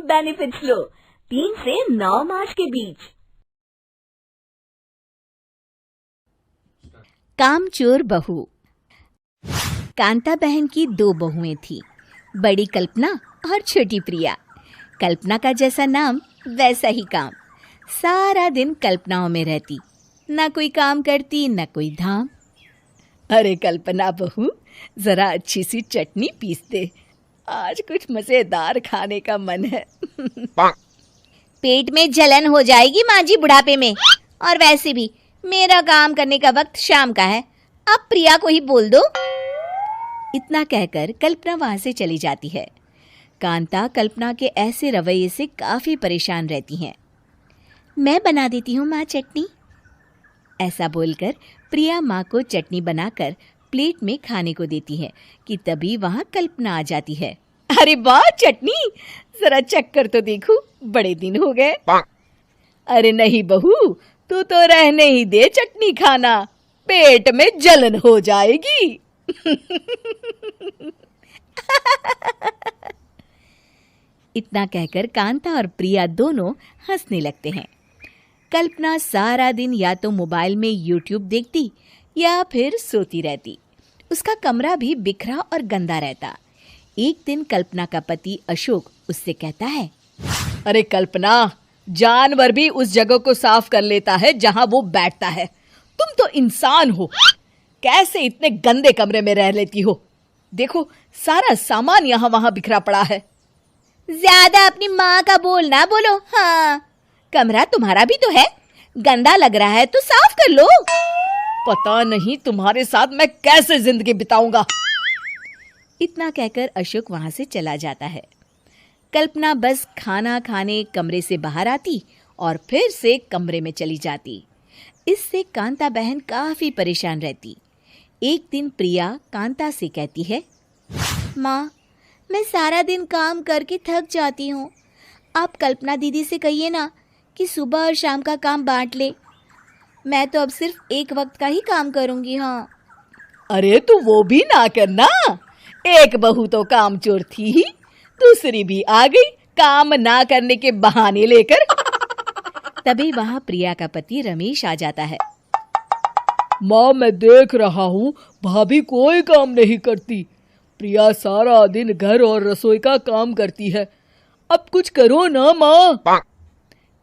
Benefits लो 3 से 9 मार्च के बीच। कामचोर बहू। कांता बहन की 2 बहुएं थी, बड़ी कल्पना और छोटी प्रिया। कल्पना का जैसा नाम वैसा ही काम। सारा दिन कल्पनाओं में रहती, ना कोई काम करती न कोई धाम। अरे कल्पना बहू, जरा अच्छी सी चटनी पीस दे, आज कुछ मजेदार खाने का मन है। पेट में जलन हो जाएगी माँ जी बुढ़ापे में, और वैसे भी मेरा काम करने का वक्त शाम का है, अब प्रिया को ही बोल दो। इतना कहकर कल्पना वहां से चली जाती है। कांता कल्पना के ऐसे रवैये से काफी परेशान रहती हैं। मैं बना देती हूँ माँ चटनी। ऐसा बोलकर प्रिया माँ को चटनी बनाकर प्लेट में खाने को देती है कि तभी वहां कल्पना आ जाती है। अरे वाह चटनी, जरा चक्कर तो देखूं, बड़े दिन हो गए। अरे नहीं बहू, तू तो रहने ही दे चटनी खाना, पेट में जलन हो जाएगी। इतना कहकर कांता और प्रिया दोनों हंसने लगते हैं। कल्पना सारा दिन या तो मोबाइल में यूट्यूब देखती या फिर सोती रहती। उसका कमरा भी बिखरा और गंदा रहता। एक दिन कल्पना का पति अशोक उससे कहता है, अरे कल्पना, जानवर भी उस जगह को साफ कर लेता है जहां वो बैठता है, तुम तो इंसान हो, कैसे इतने गंदे कमरे में रह लेती हो? देखो सारा सामान यहाँ वहां बिखरा पड़ा है। ज्यादा अपनी माँ का बोल ना बोलो। हाँ, कमरा तुम्हारा भी तो है, गंदा लग रहा है तो साफ कर लो। पता नहीं तुम्हारे साथ मैं कैसे जिंदगी बिताऊंगा। इतना कहकर अशोक वहां से चला जाता है। कल्पना बस खाना खाने कमरे से बाहर आती और फिर से कमरे में चली जाती। इससे कांता बहन काफी परेशान रहती। एक दिन प्रिया कांता से कहती है, माँ, मैं सारा दिन काम करके थक जाती हूँ, आप कल्पना दीदी से कहिए ना कि सुबह और शाम का काम बांट ले, मैं तो अब सिर्फ एक वक्त का ही काम करूँगी। हाँ। अरे तू वो भी ना करना, एक बहू तो कामचोर थी ही, दूसरी भी आ गई काम ना करने के बहाने लेकर। तभी वहां प्रिया का पति रमेश आ जाता है। माँ, मैं देख रहा हूँ भाभी कोई काम नहीं करती, प्रिया सारा दिन घर और रसोई का काम करती है, अब कुछ करो ना माँ।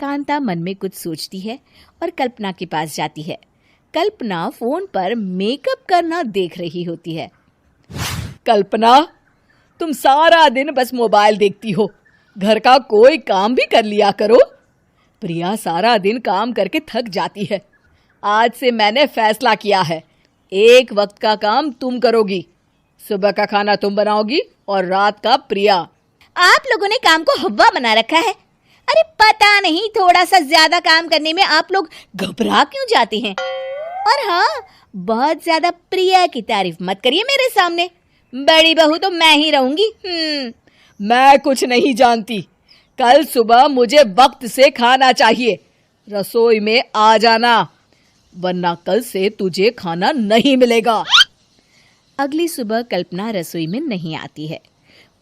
कांता मन में कुछ सोचती है और कल्पना के पास जाती है। कल्पना फोन पर मेकअप करना देख रही होती है। कल्पना, तुम सारा दिन बस मोबाइल देखती हो, घर का कोई काम भी कर लिया करो। प्रिया सारा दिन काम करके थक जाती है, आज से मैंने फैसला किया है, एक वक्त का काम तुम करोगी, सुबह का खाना तुम बनाओगी और रात का प्रिया। आप लोगों ने काम को हवा बना रखा है। अरे पता नहीं थोड़ा सा ज्यादा काम करने में आप लोग घबरा क्यों जाते हैं। और हाँ, बहुत ज्यादा प्रिया की तारीफ मत करिए मेरे सामने, बड़ी बहू तो मैं ही रहूंगी। मैं कुछ नहीं जानती, कल सुबह मुझे वक्त से खाना चाहिए, रसोई में आ जाना, वरना कल से तुझे खाना नहीं मिलेगा। अगली सुबह कल्पना रसोई में नहीं आती है।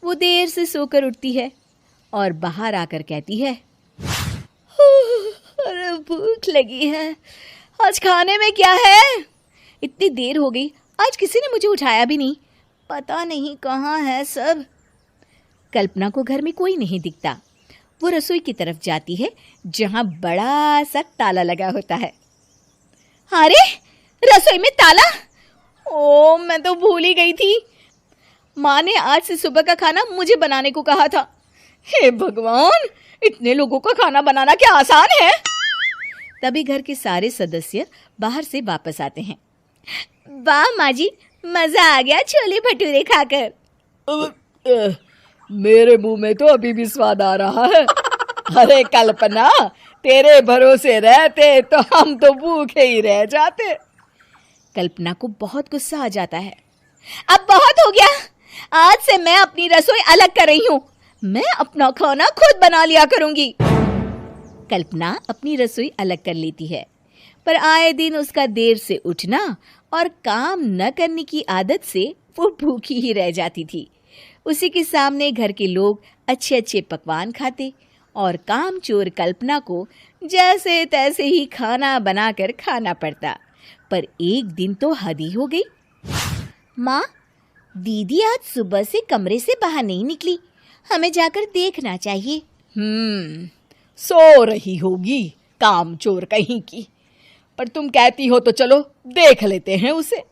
वो देर से सोकर उठती है और बाहर आकर कहती है, अरे भूख लगी है, आज खाने में क्या है? इतनी देर हो गई, आज किसी ने मुझे उठाया भी नहीं, पता नहीं कहाँ है सब। कल्पना को घर में कोई नहीं दिखता। वो रसोई की तरफ जाती है जहाँ बड़ा सा ताला लगा होता है। अरे रसोई में ताला! ओ, मैं तो भूल ही गई थी, माँ ने आज से सुबह का खाना मुझे बनाने को कहा था। हे भगवान, इतने लोगों का खाना बनाना क्या आसान है? तभी घर के सारे सदस्य बाहर से वापस आते हैं। वाह माँ जी, मजा आ गया छोले भटूरे खाकर। मेरे मुंह में तो अभी भी स्वाद आ रहा है। अरे कल्पना, तेरे भरोसे रहते तो हम तो भूखे ही रह जाते। कल्पना को बहुत गुस्सा आ जाता है। अब बहुत हो गया, आज से मैं अपनी रसोई अलग कर रही हूँ, मैं अपना खाना खुद बना लिया करूंगी। कल्पना अपनी रसोई अलग कर लेती है, पर आए दिन उसका देर से उठना और काम न करने की आदत से वो भूखी ही रह जाती थी। उसी के सामने घर के लोग अच्छे अच्छे पकवान खाते और कामचोर कल्पना को जैसे तैसे ही खाना बनाकर खाना पड़ता। पर एक दिन तो हद ही हो गई। माँ, दीदी आज सुबह से कमरे से बाहर नहीं निकली, हमें जाकर देखना चाहिए। सो रही होगी कामचोर कहीं की, पर तुम कहती हो तो चलो देख लेते हैं उसे।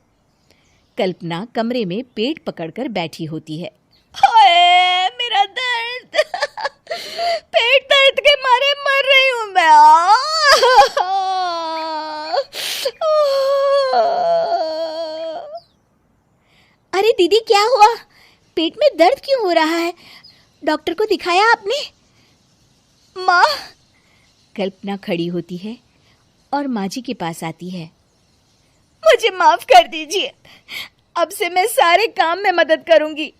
कल्पना कमरे में पेट पकड़कर बैठी होती है। हाय मेरा दर्द पेट दर्द के मारे मर रही हूँ मैं। अरे दीदी, क्या हुआ? पेट में दर्द क्यों हो रहा है? डॉक्टर को दिखाया आपने? माँ, कल्पना खड़ी होती है और माँ जी के पास आती है। मुझे माफ कर दीजिए, अब से मैं सारे काम में मदद करूंगी,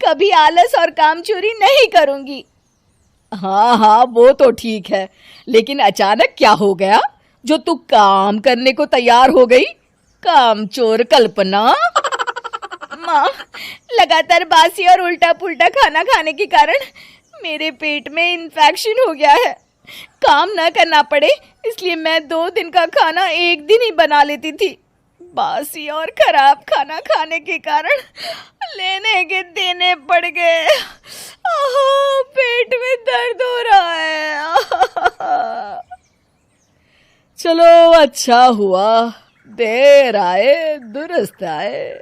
कभी आलस और काम चोरी नहीं करूंगी। हाँ हाँ, वो तो ठीक है, लेकिन अचानक क्या हो गया जो तू काम करने को तैयार हो गई? कामचोर कल्पना। माँ, लगातार बासी और उल्टा पुल्टा खाना खाने के कारण मेरे पेट में इन्फेक्शन हो गया है। काम न करना पड़े इसलिए मैं 2 दिन का खाना एक दिन ही बना लेती थी। बासी और खराब खाना खाने के कारण लेने के देने पड़ गए। पेट में दर्द हो रहा है। चलो अच्छा हुआ, देर आए दुरुस्त आए।